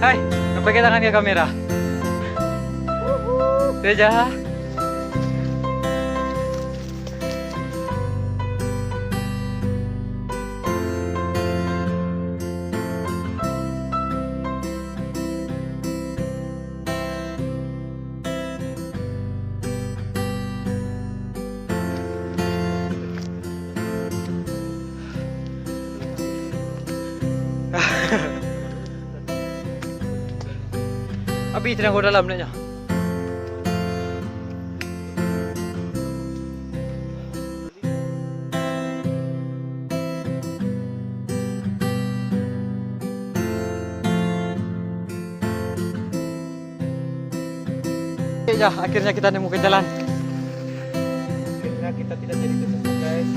Hai, napakai tangan ke kamera. Teja. Abi tenang kau dalam naknya. Ya, akhirnya kita nemukan jalan. Akhirnya kita tidak jadi tersesat, guys.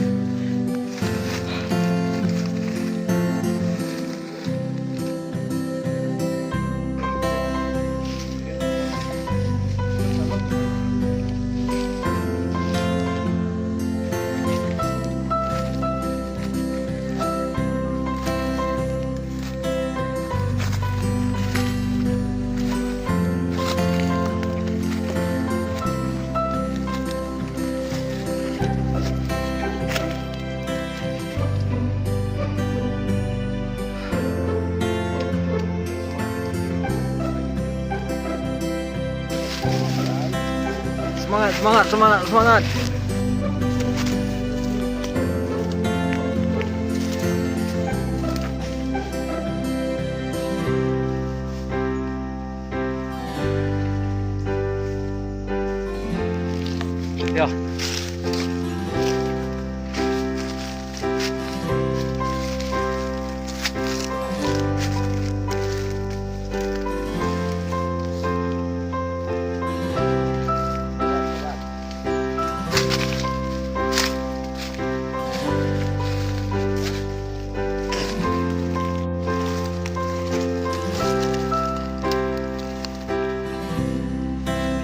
Semangat, semangat, semangat, semangat. Ya.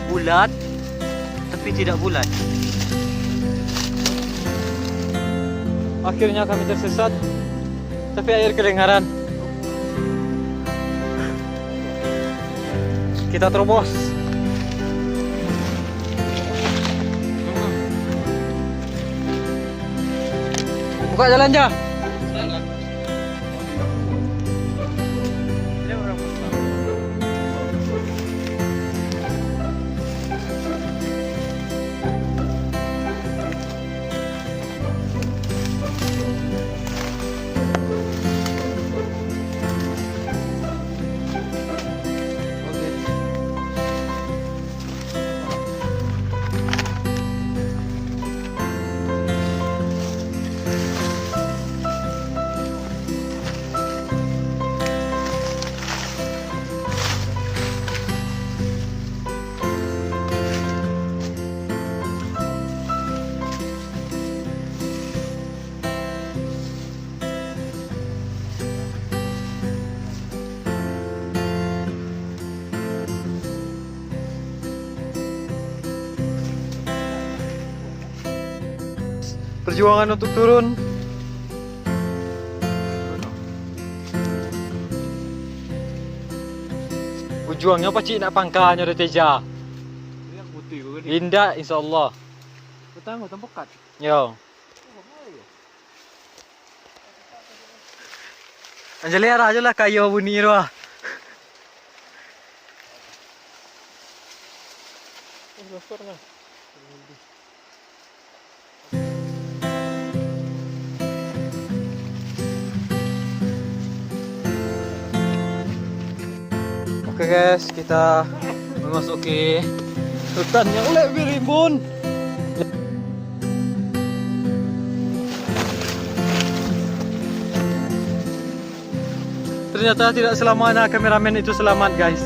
Bulat, tapi tidak bulat. Akhirnya kami tersesat, tapi air kedengaran. Kita terobos. Buka jalan aja. Perjuangan untuk turun. Ujungnya pacik nak pangkahnya ada Teja. Indah insyaAllah. Betul, betul pekat. Yo. Anjali arah aja lah kayu bunyi tu ah. Oke guys, kita memasuki hutan yang oleh berimbun. Ternyata tidak selamanya kameramen itu selamat guys.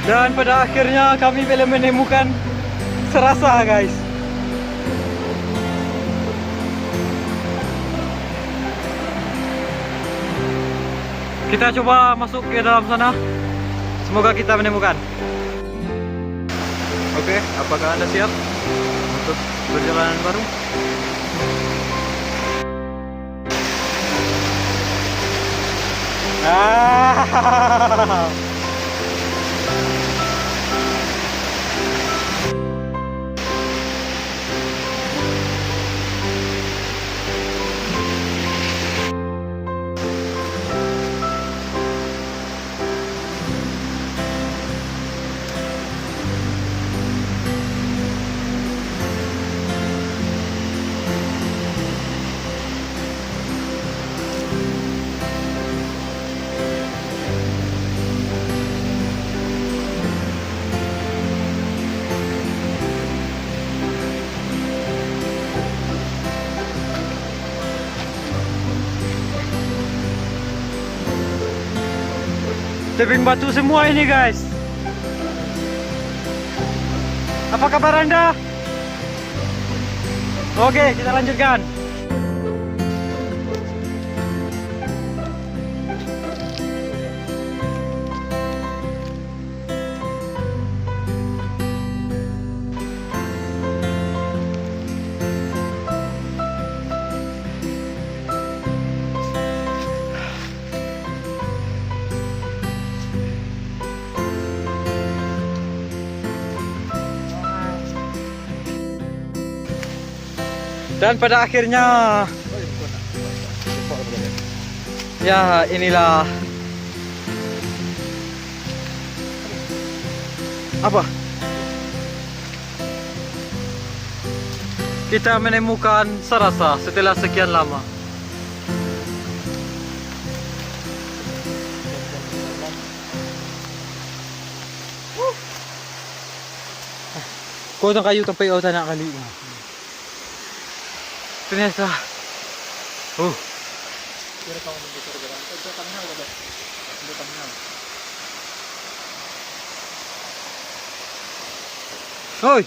Dan pada akhirnya kami bila menemukan serasa guys. Kita coba masuk ke dalam sana. Semoga kita menemukan. Oke, apakah Anda siap untuk perjalanan baru? Tebing batu semua ini guys. Apa kabar Anda? Oke, kita lanjutkan. Dan pada akhirnya, ya inilah apa? Kita menemukan serasa setelah sekian lama. Kau tang kayu tempat kau tak nak kali. Ternyata. Hoi.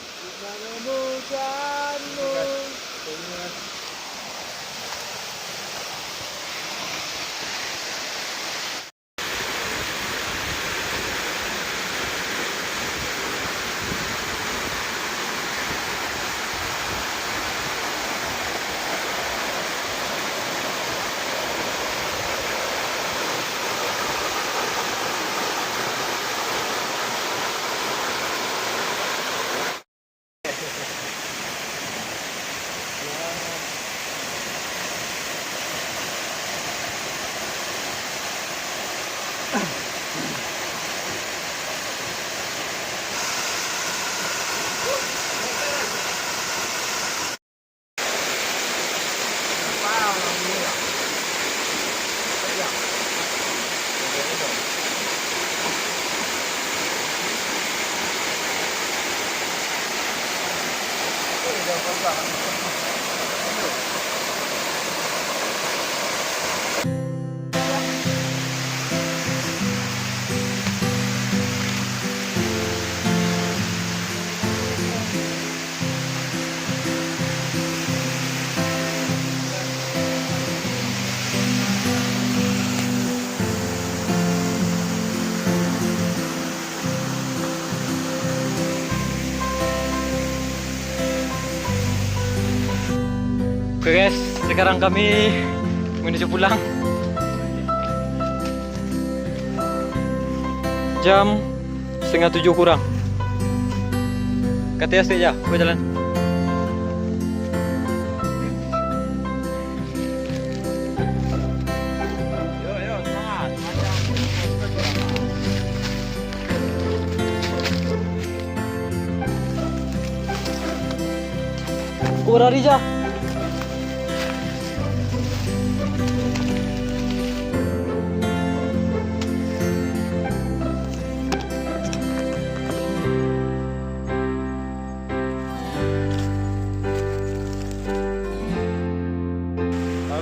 Oke guys, sekarang kami menuju pulang. Jam 6:30 kurang. Katanya sih ya, gue jalan. Kurang Rija.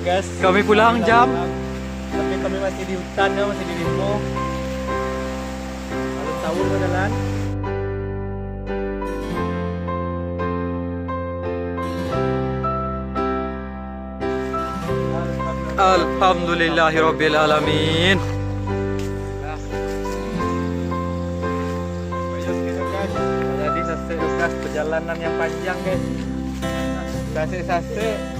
Guys, kami pulang jam. Tapi kami masih di hutan ya, masih di limbo. Tawur mo jalan. Alhamdulillahirabbil alamin. Jadi selesai tugas perjalanan yang panjang guys. Sase-sase